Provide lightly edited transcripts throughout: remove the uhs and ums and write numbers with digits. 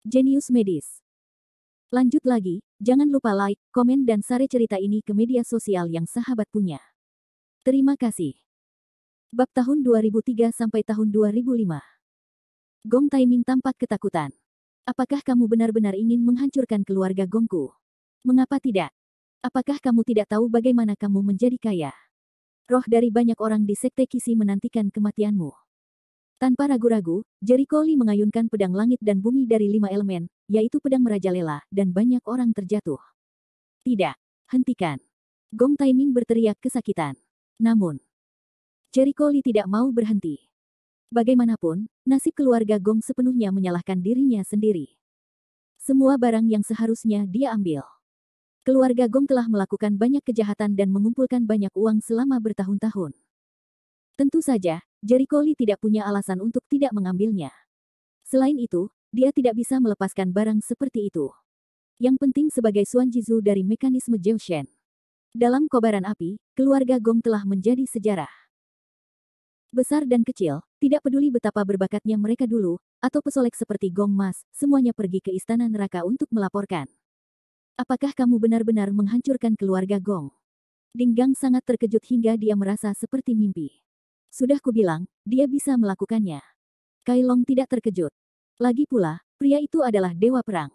Jenius medis. Lanjut lagi, jangan lupa like, komen dan share cerita ini ke media sosial yang sahabat punya. Terima kasih. Bab tahun 2003 sampai tahun 2005. Gong Taiming tampak ketakutan. Apakah kamu benar-benar ingin menghancurkan keluarga Gongku? Mengapa tidak? Apakah kamu tidak tahu bagaimana kamu menjadi kaya? Roh dari banyak orang di sekte Kisi menantikan kematianmu. Tanpa ragu-ragu, Jericho Lee mengayunkan pedang langit dan bumi dari 5 elemen, yaitu pedang merajalela, dan banyak orang terjatuh. Tidak, hentikan. Gong Taiming berteriak kesakitan. Namun, Jericho Lee tidak mau berhenti. Bagaimanapun, nasib keluarga Gong sepenuhnya menyalahkan dirinya sendiri. Semua barang yang seharusnya dia ambil. Keluarga Gong telah melakukan banyak kejahatan dan mengumpulkan banyak uang selama bertahun-tahun. Tentu saja, Jericho Lee tidak punya alasan untuk tidak mengambilnya. Selain itu, dia tidak bisa melepaskan barang seperti itu. Yang penting sebagai Xuan Jizu dari mekanisme Jiushen. Dalam kobaran api, keluarga Gong telah menjadi sejarah. Besar dan kecil, tidak peduli betapa berbakatnya mereka dulu, atau pesolek seperti Gong Mas, semuanya pergi ke istana neraka untuk melaporkan. Apakah kamu benar-benar menghancurkan keluarga Gong? Dinggang sangat terkejut hingga dia merasa seperti mimpi. Sudah kubilang, dia bisa melakukannya. Kai Long tidak terkejut. Lagi pula, pria itu adalah dewa perang.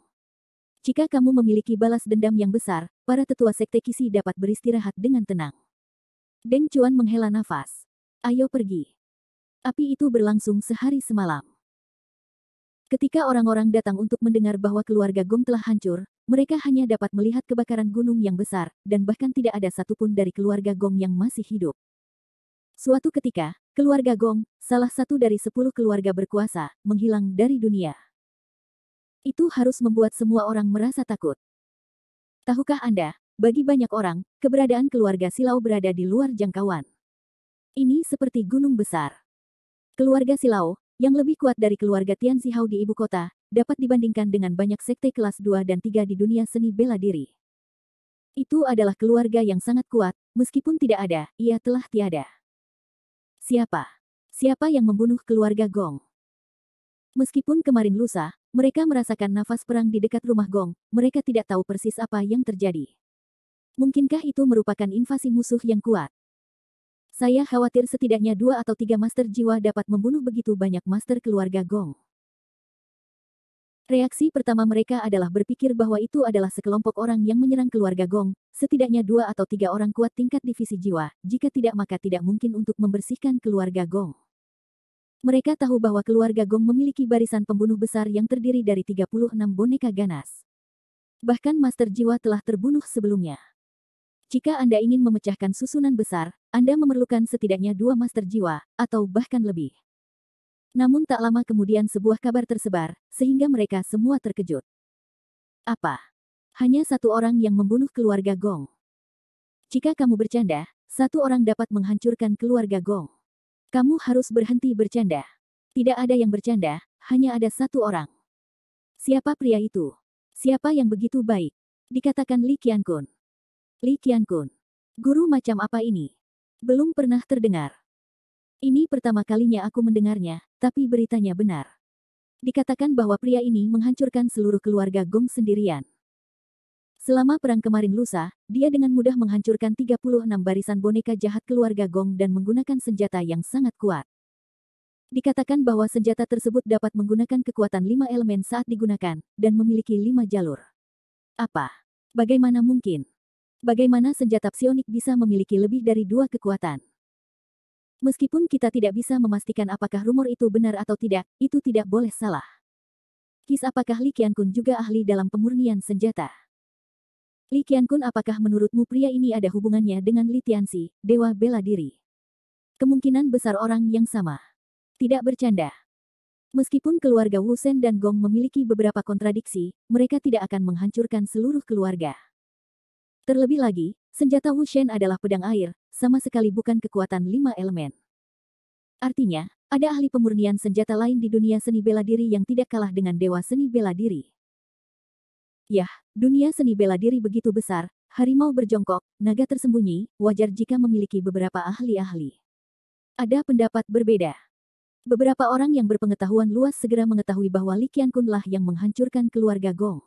Jika kamu memiliki balas dendam yang besar, para tetua sekte Kisi dapat beristirahat dengan tenang. Deng Chuan menghela nafas. Ayo pergi. Api itu berlangsung sehari semalam. Ketika orang-orang datang untuk mendengar bahwa keluarga Gong telah hancur, mereka hanya dapat melihat kebakaran gunung yang besar, dan bahkan tidak ada satupun dari keluarga Gong yang masih hidup. Suatu ketika, keluarga Gong, salah satu dari 10 keluarga berkuasa, menghilang dari dunia. Itu harus membuat semua orang merasa takut. Tahukah Anda, bagi banyak orang, keberadaan keluarga Silao berada di luar jangkauan. Ini seperti gunung besar. Keluarga Silao, yang lebih kuat dari keluarga Tian Zihao di ibu kota, dapat dibandingkan dengan banyak sekte kelas 2 dan 3 di dunia seni bela diri. Itu adalah keluarga yang sangat kuat, meskipun tidak ada, ia telah tiada. Siapa? Siapa yang membunuh keluarga Gong? Meskipun kemarin lusa, mereka merasakan nafas perang di dekat rumah Gong, mereka tidak tahu persis apa yang terjadi. Mungkinkah itu merupakan invasi musuh yang kuat? Saya khawatir setidaknya 2 atau 3 master jiwa dapat membunuh begitu banyak master keluarga Gong. Reaksi pertama mereka adalah berpikir bahwa itu adalah sekelompok orang yang menyerang keluarga Gong, setidaknya 2 atau 3 orang kuat tingkat divisi jiwa, jika tidak maka tidak mungkin untuk membersihkan keluarga Gong. Mereka tahu bahwa keluarga Gong memiliki barisan pembunuh besar yang terdiri dari 36 boneka ganas. Bahkan master jiwa telah terbunuh sebelumnya. Jika Anda ingin memecahkan susunan besar, Anda memerlukan setidaknya 2 master jiwa, atau bahkan lebih. Namun tak lama kemudian sebuah kabar tersebar, sehingga mereka semua terkejut. Apa? Hanya 1 orang yang membunuh keluarga Gong. Jika kamu bercanda, 1 orang dapat menghancurkan keluarga Gong. Kamu harus berhenti bercanda. Tidak ada yang bercanda, hanya ada 1 orang. Siapa pria itu? Siapa yang begitu baik? Dikatakan Li Qiankun. Li Qiankun. Guru macam apa ini? Belum pernah terdengar. Ini pertama kalinya aku mendengarnya, tapi beritanya benar. Dikatakan bahwa pria ini menghancurkan seluruh keluarga Gong sendirian. Selama perang kemarin lusa, dia dengan mudah menghancurkan 36 barisan boneka jahat keluarga Gong dan menggunakan senjata yang sangat kuat. Dikatakan bahwa senjata tersebut dapat menggunakan kekuatan 5 elemen saat digunakan, dan memiliki 5 jalur. Apa? Bagaimana mungkin? Bagaimana senjata psionik bisa memiliki lebih dari 2 kekuatan? Meskipun kita tidak bisa memastikan apakah rumor itu benar atau tidak, itu tidak boleh salah. Kis, apakah Li Qiankun juga ahli dalam pemurnian senjata? Li Qiankun, apakah menurutmu pria ini ada hubungannya dengan Li Tianxi, dewa bela diri? Kemungkinan besar orang yang sama. Tidak bercanda. Meskipun keluarga Wu Shen dan Gong memiliki beberapa kontradiksi, mereka tidak akan menghancurkan seluruh keluarga. Terlebih lagi, senjata Wu Shen adalah pedang air, sama sekali bukan kekuatan 5 elemen. Artinya, ada ahli pemurnian senjata lain di dunia seni bela diri yang tidak kalah dengan dewa seni bela diri. Yah, dunia seni bela diri begitu besar, harimau berjongkok, naga tersembunyi, wajar jika memiliki beberapa ahli-ahli. Ada pendapat berbeda. Beberapa orang yang berpengetahuan luas segera mengetahui bahwa Li Qiankun lah yang menghancurkan keluarga Gong.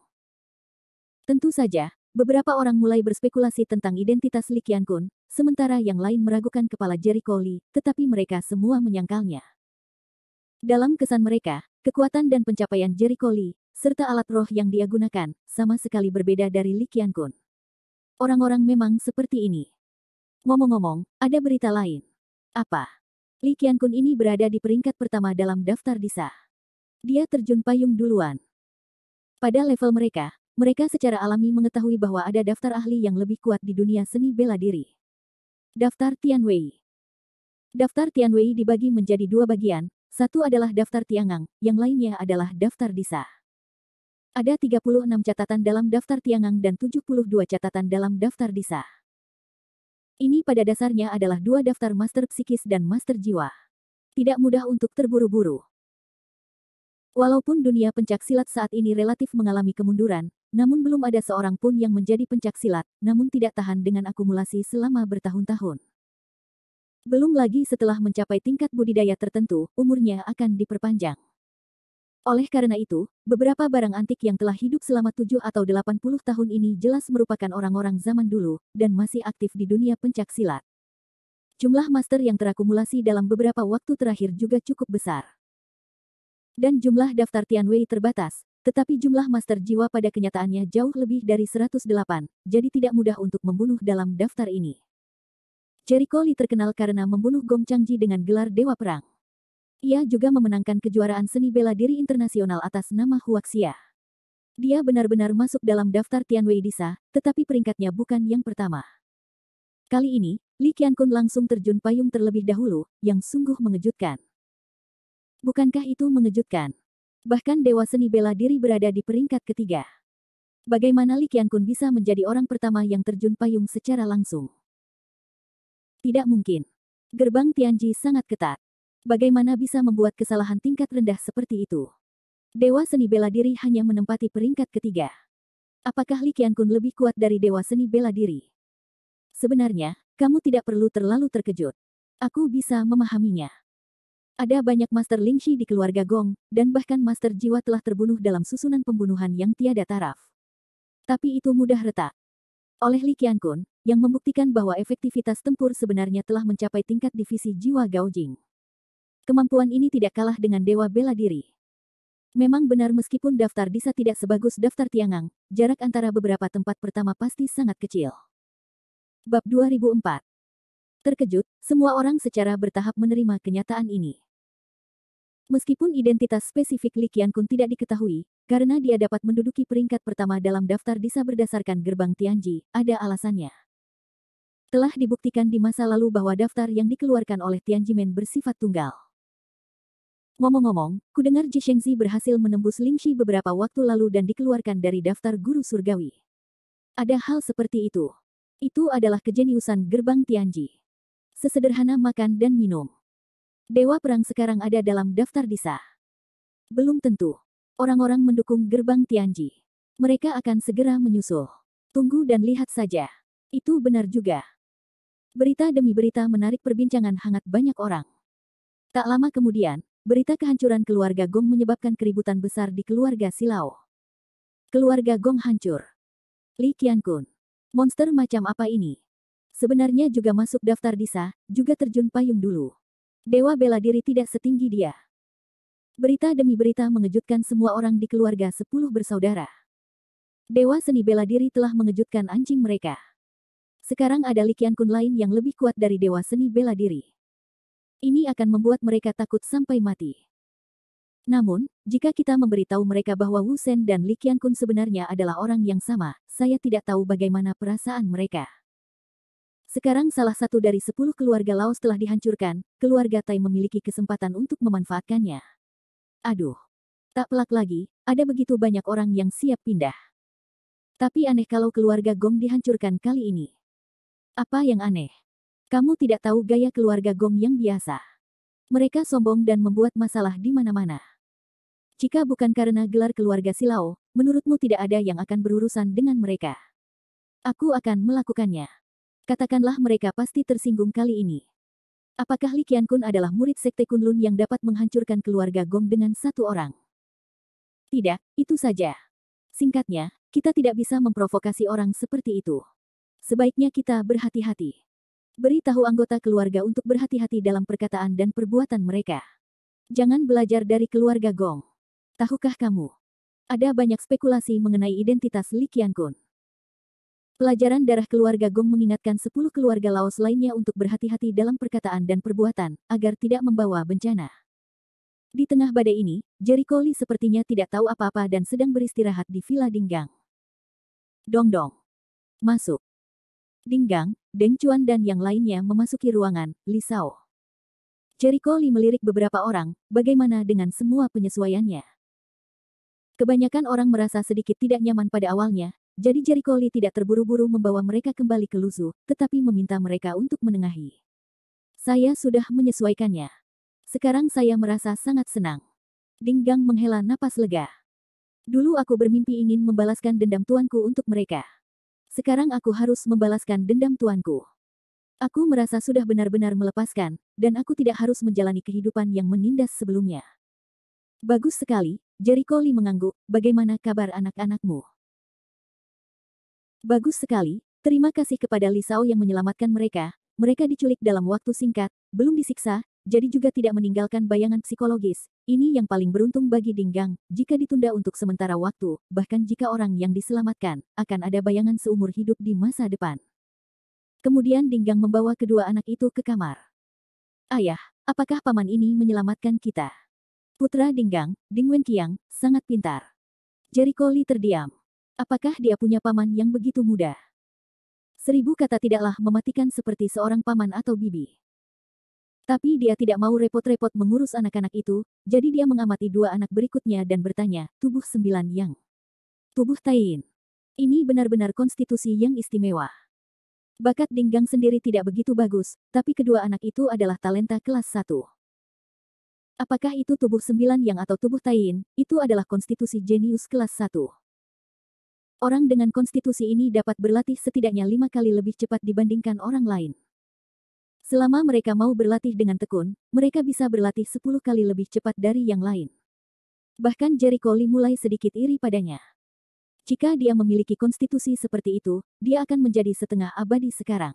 Tentu saja, beberapa orang mulai berspekulasi tentang identitas Li Qiankun, sementara yang lain meragukan kepala Jericho Li, tetapi mereka semua menyangkalnya. Dalam kesan mereka, kekuatan dan pencapaian Jericho Li, serta alat roh yang dia gunakan, sama sekali berbeda dari Li Qiankun. Orang-orang memang seperti ini. Ngomong-ngomong, ada berita lain. Apa? Li Qiankun ini berada di peringkat pertama dalam daftar Disa. Dia terjun payung duluan. Pada level mereka, mereka secara alami mengetahui bahwa ada daftar ahli yang lebih kuat di dunia seni bela diri. Daftar Tianwei. Daftar Tianwei dibagi menjadi dua bagian, satu adalah daftar Tiangang, yang lainnya adalah daftar Disa. Ada 36 catatan dalam daftar Tiangang dan 72 catatan dalam daftar Disa. Ini pada dasarnya adalah dua daftar master psikis dan master jiwa. Tidak mudah untuk terburu-buru. Walaupun dunia pencaksilat saat ini relatif mengalami kemunduran, namun belum ada seorang pun yang menjadi pencaksilat, namun tidak tahan dengan akumulasi selama bertahun-tahun. Belum lagi setelah mencapai tingkat budidaya tertentu, umurnya akan diperpanjang. Oleh karena itu, beberapa barang antik yang telah hidup selama 7 atau 80 tahun ini jelas merupakan orang-orang zaman dulu, dan masih aktif di dunia pencaksilat. Jumlah master yang terakumulasi dalam beberapa waktu terakhir juga cukup besar. Dan jumlah daftar Tianwei terbatas, tetapi jumlah master jiwa pada kenyataannya jauh lebih dari 108, jadi tidak mudah untuk membunuh dalam daftar ini. Jericho Li terkenal karena membunuh Gong Changji dengan gelar Dewa Perang. Ia juga memenangkan kejuaraan seni bela diri internasional atas nama Huaxia. Dia benar-benar masuk dalam daftar Tianwei Disa, tetapi peringkatnya bukan yang pertama. Kali ini, Li Qiankun langsung terjun payung terlebih dahulu, yang sungguh mengejutkan. Bukankah itu mengejutkan? Bahkan Dewa Seni Bela Diri berada di peringkat ketiga. Bagaimana Li Qiankun bisa menjadi orang pertama yang terjun payung secara langsung? Tidak mungkin. Gerbang Tianji sangat ketat. Bagaimana bisa membuat kesalahan tingkat rendah seperti itu? Dewa Seni Bela Diri hanya menempati peringkat ketiga. Apakah Li Qiankun lebih kuat dari Dewa Seni Bela Diri? Sebenarnya, kamu tidak perlu terlalu terkejut. Aku bisa memahaminya. Ada banyak Master Lingxi di keluarga Gong, dan bahkan Master Jiwa telah terbunuh dalam susunan pembunuhan yang tiada taraf. Tapi itu mudah retak oleh Li Qiankun, yang membuktikan bahwa efektivitas tempur sebenarnya telah mencapai tingkat divisi jiwa Gaojing. Kemampuan ini tidak kalah dengan Dewa Bela Diri. Memang benar meskipun daftar Disa tidak sebagus daftar Tiangang, jarak antara beberapa tempat pertama pasti sangat kecil. Bab 2004. Terkejut, semua orang secara bertahap menerima kenyataan ini. Meskipun identitas spesifik Li Qiankun tidak diketahui, karena dia dapat menduduki peringkat pertama dalam daftar Disa berdasarkan gerbang Tianji, ada alasannya. Telah dibuktikan di masa lalu bahwa daftar yang dikeluarkan oleh Tianjimen bersifat tunggal. Ngomong-ngomong, kudengar Ji Shengzi berhasil menembus Lingxi beberapa waktu lalu dan dikeluarkan dari daftar guru surgawi. Ada hal seperti itu. Itu adalah kejeniusan gerbang Tianji. Sesederhana makan dan minum. Dewa Perang sekarang ada dalam daftar Disa. Belum tentu. Orang-orang mendukung gerbang Tianji. Mereka akan segera menyusul. Tunggu dan lihat saja. Itu benar juga. Berita demi berita menarik perbincangan hangat banyak orang. Tak lama kemudian, berita kehancuran keluarga Gong menyebabkan keributan besar di keluarga Silao. Keluarga Gong hancur. Li Qiankun. Monster macam apa ini? Sebenarnya juga masuk daftar Disa, juga terjun payung dulu. Dewa Bela Diri tidak setinggi dia. Berita demi berita mengejutkan semua orang di keluarga 10 bersaudara. Dewa Seni Bela Diri telah mengejutkan anjing mereka. Sekarang ada Li Qiankun lain yang lebih kuat dari Dewa Seni Bela Diri. Ini akan membuat mereka takut sampai mati. Namun, jika kita memberitahu mereka bahwa Wu Shen dan Li Qiankun sebenarnya adalah orang yang sama, saya tidak tahu bagaimana perasaan mereka. Sekarang salah satu dari 10 keluarga Laos telah dihancurkan, keluarga Tai memiliki kesempatan untuk memanfaatkannya. Aduh. Tak pelak lagi, ada begitu banyak orang yang siap pindah. Tapi aneh kalau keluarga Gong dihancurkan kali ini. Apa yang aneh? Kamu tidak tahu gaya keluarga Gong yang biasa. Mereka sombong dan membuat masalah di mana-mana. Jika bukan karena gelar keluarga Silao, menurutmu tidak ada yang akan berurusan dengan mereka. Aku akan melakukannya. Katakanlah mereka pasti tersinggung kali ini. Apakah Li Qiankun adalah murid Sekte Kunlun yang dapat menghancurkan keluarga Gong dengan satu orang? Tidak, itu saja. Singkatnya, kita tidak bisa memprovokasi orang seperti itu. Sebaiknya kita berhati-hati. Beritahu anggota keluarga untuk berhati-hati dalam perkataan dan perbuatan mereka. Jangan belajar dari keluarga Gong. Tahukah kamu? Ada banyak spekulasi mengenai identitas Li Qiankun. Pelajaran darah keluarga Gong mengingatkan 10 keluarga Laos lainnya untuk berhati-hati dalam perkataan dan perbuatan, agar tidak membawa bencana. Di tengah badai ini, Jericho Lee sepertinya tidak tahu apa-apa dan sedang beristirahat di Villa Dinggang. Dong-dong. Masuk. Dinggang, Deng Chuan dan yang lainnya memasuki ruangan, Li Sao. Jericho Lee melirik beberapa orang, bagaimana dengan semua penyesuaiannya. Kebanyakan orang merasa sedikit tidak nyaman pada awalnya, jadi Jericho Lee tidak terburu-buru membawa mereka kembali ke Luzu, tetapi meminta mereka untuk menengahi. Saya sudah menyesuaikannya. Sekarang saya merasa sangat senang. Dinggang menghela napas lega. Dulu aku bermimpi ingin membalaskan dendam tuanku untuk mereka. Sekarang aku harus membalaskan dendam tuanku. Aku merasa sudah benar-benar melepaskan, dan aku tidak harus menjalani kehidupan yang menindas sebelumnya. Bagus sekali, Jericho Lee mengangguk, bagaimana kabar anak-anakmu? Bagus sekali, terima kasih kepada Li Sao yang menyelamatkan mereka. Mereka diculik dalam waktu singkat, belum disiksa, jadi juga tidak meninggalkan bayangan psikologis. Ini yang paling beruntung bagi Dinggang, jika ditunda untuk sementara waktu, bahkan jika orang yang diselamatkan, akan ada bayangan seumur hidup di masa depan. Kemudian Dinggang membawa kedua anak itu ke kamar. Ayah, apakah paman ini menyelamatkan kita? Putra Dinggang, Ding Wenqiang, sangat pintar. Jericho Lee terdiam. Apakah dia punya paman yang begitu muda? 1000 kata tidaklah mematikan seperti seorang paman atau bibi. Tapi dia tidak mau repot-repot mengurus anak-anak itu, jadi dia mengamati dua anak berikutnya dan bertanya, tubuh 9 yang. Tubuh Taiyin. Ini benar-benar konstitusi yang istimewa. Bakat Dinggang sendiri tidak begitu bagus, tapi kedua anak itu adalah talenta kelas 1. Apakah itu tubuh 9 yang atau tubuh Taiyin, itu adalah konstitusi jenius kelas 1. Orang dengan konstitusi ini dapat berlatih setidaknya 5 kali lebih cepat dibandingkan orang lain. Selama mereka mau berlatih dengan tekun, mereka bisa berlatih 10 kali lebih cepat dari yang lain. Bahkan Jericho Lee mulai sedikit iri padanya. Jika dia memiliki konstitusi seperti itu, dia akan menjadi setengah abadi sekarang.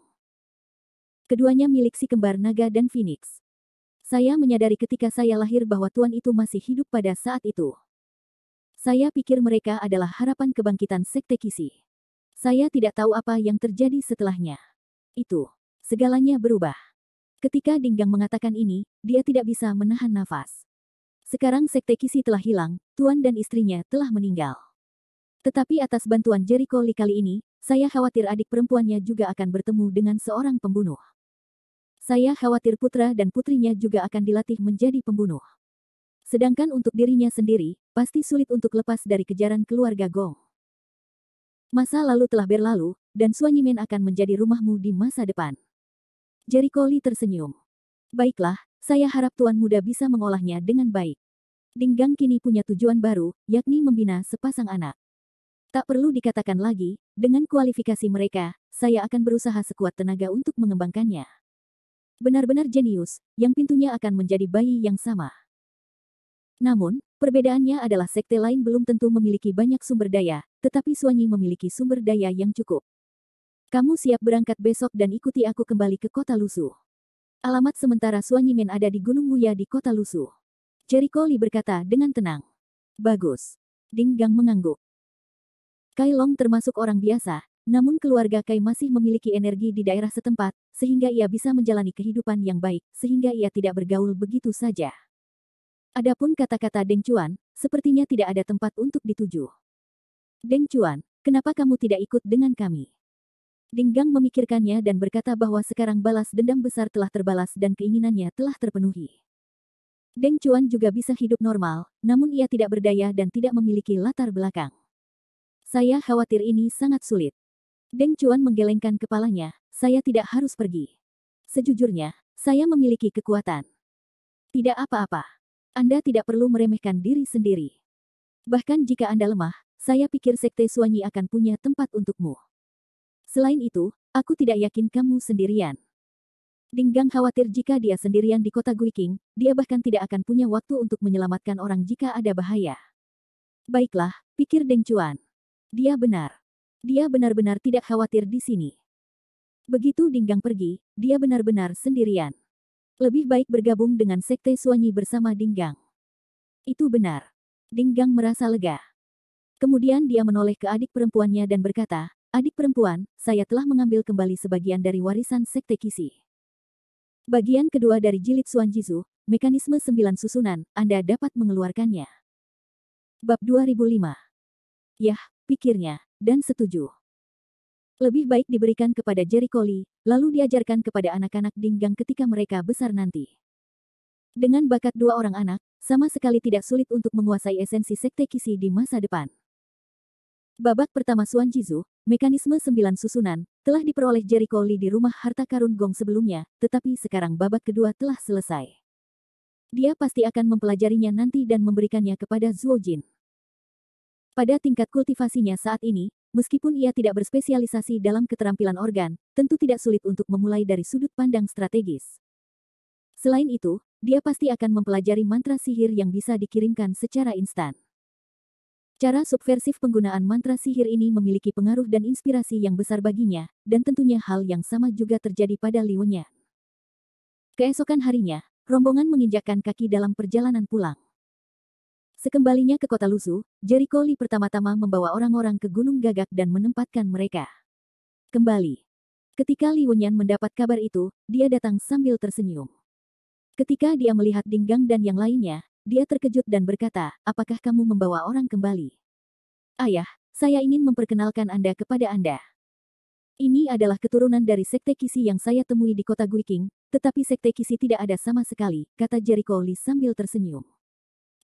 Keduanya milik si kembar naga dan Phoenix. Saya menyadari ketika saya lahir bahwa tuan itu masih hidup pada saat itu. Saya pikir mereka adalah harapan kebangkitan Sekte Kisi. Saya tidak tahu apa yang terjadi setelahnya. Itu. Segalanya berubah. Ketika Dinggang mengatakan ini, dia tidak bisa menahan nafas. Sekarang Sekte Kisi telah hilang, tuan dan istrinya telah meninggal. Tetapi atas bantuan Jericho Lee kali ini, saya khawatir adik perempuannya juga akan bertemu dengan seorang pembunuh. Saya khawatir putra dan putrinya juga akan dilatih menjadi pembunuh. Sedangkan untuk dirinya sendiri, pasti sulit untuk lepas dari kejaran keluarga Gong. Masa lalu telah berlalu, dan Suanyimen akan menjadi rumahmu di masa depan. Jericho Lee tersenyum. Baiklah, saya harap tuan muda bisa mengolahnya dengan baik. Dinggang kini punya tujuan baru, yakni membina sepasang anak. Tak perlu dikatakan lagi, dengan kualifikasi mereka, saya akan berusaha sekuat tenaga untuk mengembangkannya. Benar-benar jenius, yang pintunya akan menjadi bayi yang sama. Namun, perbedaannya adalah sekte lain belum tentu memiliki banyak sumber daya, tetapi Suanyi memiliki sumber daya yang cukup. Kamu siap berangkat besok dan ikuti aku kembali ke kota Lusu. Alamat sementara Suanyimen ada di Gunung Muya di kota Lusu. Jericho Lee berkata dengan tenang. Bagus. Dinggang mengangguk. Kai Long termasuk orang biasa, namun keluarga Kai masih memiliki energi di daerah setempat, sehingga ia bisa menjalani kehidupan yang baik, sehingga ia tidak bergaul begitu saja. Adapun kata-kata Deng Chuan, sepertinya tidak ada tempat untuk dituju. Deng Chuan, kenapa kamu tidak ikut dengan kami? Dinggang memikirkannya dan berkata bahwa sekarang balas dendam besar telah terbalas dan keinginannya telah terpenuhi. Deng Chuan juga bisa hidup normal, namun ia tidak berdaya dan tidak memiliki latar belakang. Saya khawatir ini sangat sulit. Deng Chuan menggelengkan kepalanya, saya tidak harus pergi. Sejujurnya, saya memiliki kekuatan. Tidak apa-apa. Anda tidak perlu meremehkan diri sendiri. Bahkan jika Anda lemah, saya pikir Sekte Suanyi akan punya tempat untukmu. Selain itu, aku tidak yakin kamu sendirian. Dinggang khawatir jika dia sendirian di kota Guiqing, dia bahkan tidak akan punya waktu untuk menyelamatkan orang jika ada bahaya. Baiklah, pikir Deng Chuan. Dia benar. Dia benar-benar tidak khawatir di sini. Begitu Dinggang pergi, dia benar-benar sendirian. Lebih baik bergabung dengan Sekte Suanyi bersama Dinggang. Itu benar. Dinggang merasa lega. Kemudian dia menoleh ke adik perempuannya dan berkata, "Adik perempuan, saya telah mengambil kembali sebagian dari warisan Sekte Qixi." Bagian kedua dari jilid Xuanjizu, mekanisme 9 susunan, Anda dapat mengeluarkannya. Bab 2005. Yah, pikirnya, dan setuju. Lebih baik diberikan kepada Jericho Lee, lalu diajarkan kepada anak-anak Dinggang ketika mereka besar nanti. Dengan bakat dua orang anak, sama sekali tidak sulit untuk menguasai esensi Sekte Qixi di masa depan. Babak pertama Xuanjizu, mekanisme 9 susunan, telah diperoleh Jericho Lee di rumah harta karun Gong sebelumnya, tetapi sekarang babak kedua telah selesai. Dia pasti akan mempelajarinya nanti dan memberikannya kepada Zhuo Jin. Pada tingkat kultivasinya saat ini, meskipun ia tidak berspesialisasi dalam keterampilan organ, tentu tidak sulit untuk memulai dari sudut pandang strategis. Selain itu, dia pasti akan mempelajari mantra sihir yang bisa dikirimkan secara instan. Cara subversif penggunaan mantra sihir ini memiliki pengaruh dan inspirasi yang besar baginya, dan tentunya hal yang sama juga terjadi pada Li Wenyan. Keesokan harinya, rombongan menginjakkan kaki dalam perjalanan pulang. Sekembalinya ke kota Lusu, Jericho Lee pertama-tama membawa orang-orang ke Gunung Gagak dan menempatkan mereka kembali. Ketika Li Wenyan mendapat kabar itu, dia datang sambil tersenyum. Ketika dia melihat Dinggang dan yang lainnya, dia terkejut dan berkata, "Apakah kamu membawa orang kembali?" "Ayah, saya ingin memperkenalkan Anda kepada Anda. Ini adalah keturunan dari Sekte Qixi yang saya temui di kota Guiqing, tetapi Sekte Qixi tidak ada sama sekali," kata Jericho Lee sambil tersenyum.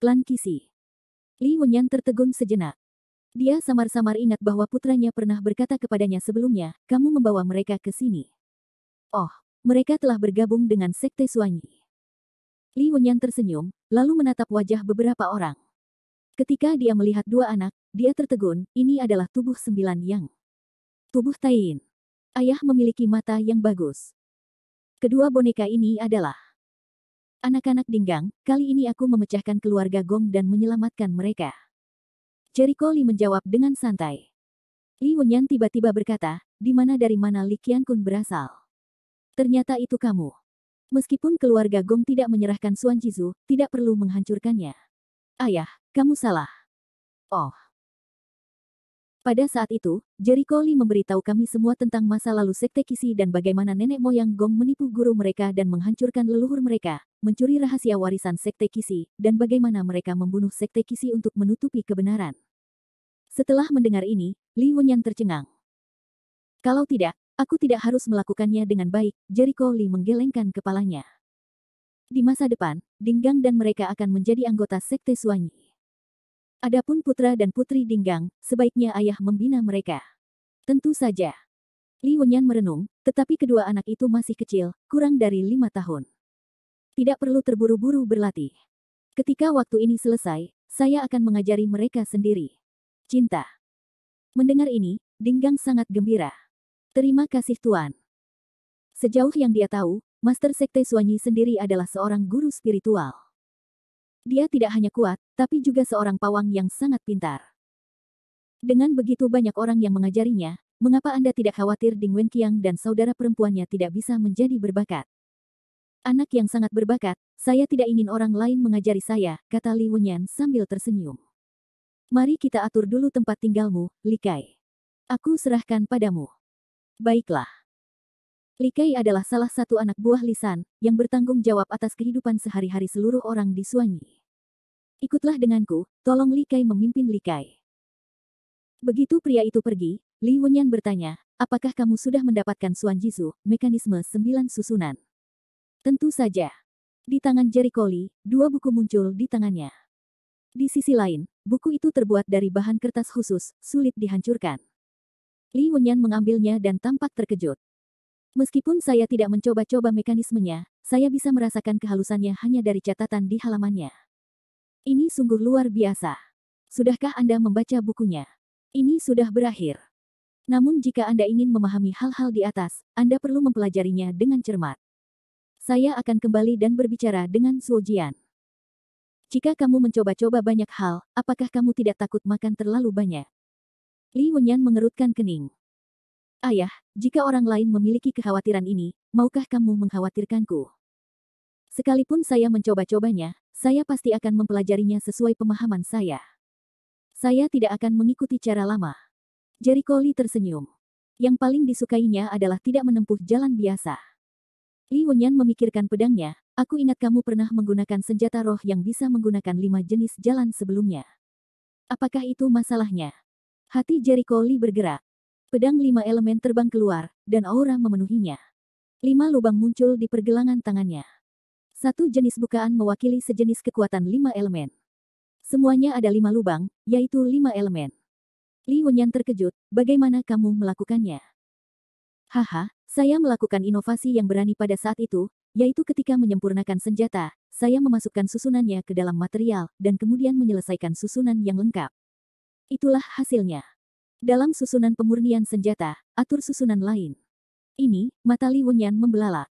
Klan Qixi. Li Wenyan tertegun sejenak. Dia samar-samar ingat bahwa putranya pernah berkata kepadanya sebelumnya, "Kamu membawa mereka ke sini." Oh, mereka telah bergabung dengan Sekte Suanyi. Li Wenyan tersenyum, lalu menatap wajah beberapa orang. Ketika dia melihat dua anak, dia tertegun, ini adalah tubuh 9 yang. Tubuh Taiyin. Ayah memiliki mata yang bagus. Kedua boneka ini adalah anak-anak Dinggang. Kali ini aku memecahkan keluarga Gong dan menyelamatkan mereka. Jericho Lee menjawab dengan santai. Li Wenyan tiba-tiba berkata, dari mana Li Qiankun berasal?" "Ternyata itu kamu. Meskipun keluarga Gong tidak menyerahkan Xuanjizu, tidak perlu menghancurkannya." "Ayah, kamu salah." "Oh." Pada saat itu, Jericho Lee memberitahu kami semua tentang masa lalu Sekte Qixi dan bagaimana nenek moyang Gong menipu guru mereka dan menghancurkan leluhur mereka, mencuri rahasia warisan Sekte Qixi, dan bagaimana mereka membunuh Sekte Qixi untuk menutupi kebenaran. Setelah mendengar ini, Li Wenyan tercengang. "Kalau tidak, aku tidak harus melakukannya dengan baik," Jericho Lee menggelengkan kepalanya. "Di masa depan, Dinggang dan mereka akan menjadi anggota Sekte Suanyi. Adapun putra dan putri Dinggang, sebaiknya ayah membina mereka." "Tentu saja." Li Wenyan merenung, tetapi kedua anak itu masih kecil, kurang dari 5 tahun. "Tidak perlu terburu-buru berlatih. Ketika waktu ini selesai, saya akan mengajari mereka sendiri." "Cinta." Mendengar ini, Dinggang sangat gembira. "Terima kasih Tuan." Sejauh yang dia tahu, Master Sekte Suanyi sendiri adalah seorang guru spiritual. Dia tidak hanya kuat, tapi juga seorang pawang yang sangat pintar. Dengan begitu banyak orang yang mengajarinya, mengapa Anda tidak khawatir Ding Wenqiang dan saudara perempuannya tidak bisa menjadi berbakat? "Anak yang sangat berbakat, saya tidak ingin orang lain mengajari saya," kata Li Wenyan sambil tersenyum. "Mari kita atur dulu tempat tinggalmu, Li Kai. Aku serahkan padamu." "Baiklah." Li Kai adalah salah satu anak buah Li San, yang bertanggung jawab atas kehidupan sehari-hari seluruh orang di Suanyi. "Ikutlah denganku, tolong Li Kai memimpin Li Kai." Begitu pria itu pergi, Li Wenyan bertanya, "Apakah kamu sudah mendapatkan Xuanjizu, mekanisme 9 susunan?" "Tentu saja." Di tangan Jericho Lee, 2 buku muncul di tangannya. Di sisi lain, buku itu terbuat dari bahan kertas khusus, sulit dihancurkan. Li Wenyan mengambilnya dan tampak terkejut. "Meskipun saya tidak mencoba-coba mekanismenya, saya bisa merasakan kehalusannya hanya dari catatan di halamannya. Ini sungguh luar biasa. Sudahkah Anda membaca bukunya?" "Ini sudah berakhir. Namun jika Anda ingin memahami hal-hal di atas, Anda perlu mempelajarinya dengan cermat." Saya akan kembali dan berbicara dengan Suojian. Jika kamu mencoba-coba banyak hal, apakah kamu tidak takut makan terlalu banyak? Li Wenyan mengerutkan kening. Ayah, jika orang lain memiliki kekhawatiran ini, maukah kamu mengkhawatirkanku? Sekalipun saya mencoba-cobanya, saya pasti akan mempelajarinya sesuai pemahaman saya. Saya tidak akan mengikuti cara lama. Jericho Lee tersenyum. Yang paling disukainya adalah tidak menempuh jalan biasa. Li Wenyan memikirkan pedangnya. Aku ingat kamu pernah menggunakan senjata roh yang bisa menggunakan 5 jenis jalan sebelumnya. Apakah itu masalahnya? Hati Jericho Lee bergerak. Pedang 5 elemen terbang keluar, dan aura memenuhinya. 5 lubang muncul di pergelangan tangannya. Satu jenis bukaan mewakili sejenis kekuatan 5 elemen. Semuanya ada 5 lubang, yaitu 5 elemen. Li Wenyan terkejut, bagaimana kamu melakukannya? Haha, saya melakukan inovasi yang berani pada saat itu, yaitu ketika menyempurnakan senjata, saya memasukkan susunannya ke dalam material, dan kemudian menyelesaikan susunan yang lengkap. Itulah hasilnya. Dalam susunan pemurnian senjata, atur susunan lain. Ini, mata Li Wenyan membelalak.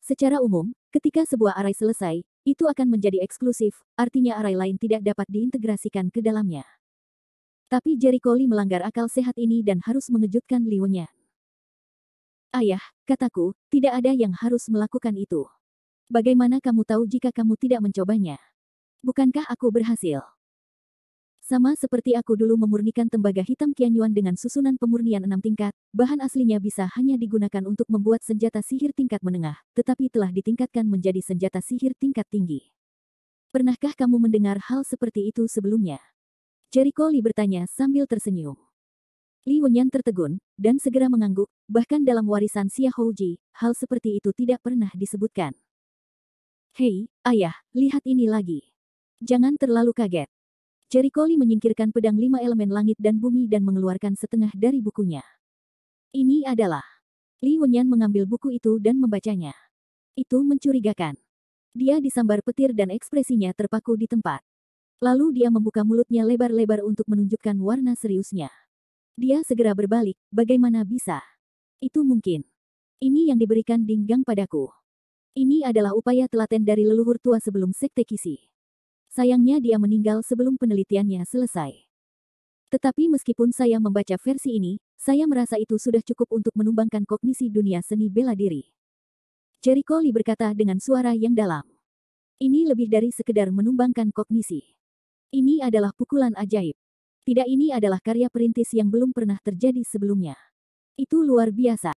Secara umum, ketika sebuah arai selesai, itu akan menjadi eksklusif, artinya arai lain tidak dapat diintegrasikan ke dalamnya. Tapi Jericho Lee melanggar akal sehat ini dan harus mengejutkan Li Wenyan. Ayah, kataku, tidak ada yang harus melakukan itu. Bagaimana kamu tahu jika kamu tidak mencobanya? Bukankah aku berhasil? Sama seperti aku dulu memurnikan tembaga hitam Qianyuan dengan susunan pemurnian 6 tingkat, bahan aslinya bisa hanya digunakan untuk membuat senjata sihir tingkat menengah, tetapi telah ditingkatkan menjadi senjata sihir tingkat tinggi. Pernahkah kamu mendengar hal seperti itu sebelumnya? Jericho Lee bertanya sambil tersenyum. Li Wenyan tertegun, dan segera mengangguk, bahkan dalam warisan Xia Houji, hal seperti itu tidak pernah disebutkan. Hei, ayah, lihat ini lagi. Jangan terlalu kaget. Jericho Lee menyingkirkan pedang 5 elemen langit dan bumi dan mengeluarkan setengah dari bukunya. Ini adalah... Li Wenyan mengambil buku itu dan membacanya. Itu mencurigakan. Dia disambar petir dan ekspresinya terpaku di tempat. Lalu dia membuka mulutnya lebar-lebar untuk menunjukkan warna seriusnya. Dia segera berbalik, bagaimana bisa? Itu mungkin. Ini yang diberikan Dinggang padaku. Ini adalah upaya telaten dari leluhur tua sebelum Sekte Qixi. Sayangnya dia meninggal sebelum penelitiannya selesai. Tetapi meskipun saya membaca versi ini, saya merasa itu sudah cukup untuk menumbangkan kognisi dunia seni bela diri. Jericho Lee berkata dengan suara yang dalam. Ini lebih dari sekedar menumbangkan kognisi. Ini adalah pukulan ajaib. Tidak, ini adalah karya perintis yang belum pernah terjadi sebelumnya. Itu luar biasa.